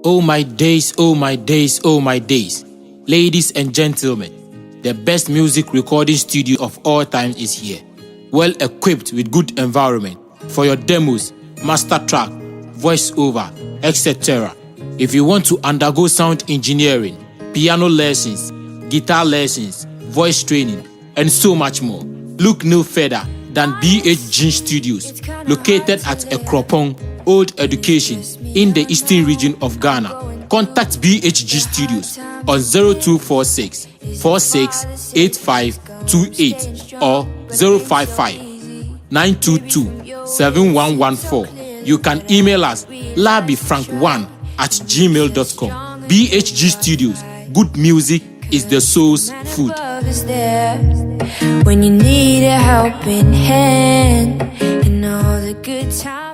Oh my days, oh my days, oh my days. Ladies and gentlemen, the best music recording studio of all time is here. Well equipped with good environment for your demos, master track, voiceover, etc. If you want to undergo sound engineering, piano lessons, guitar lessons, voice training, and so much more, look no further than BHG Studios, located at Akropong Old Education in the Eastern region of Ghana. Contact BHG Studios on 0246 468528 or 055 922 7114. You can email us labifrank1@gmail.com. BHG Studios, good music is the soul's food. When you need a helping hand and all the good times.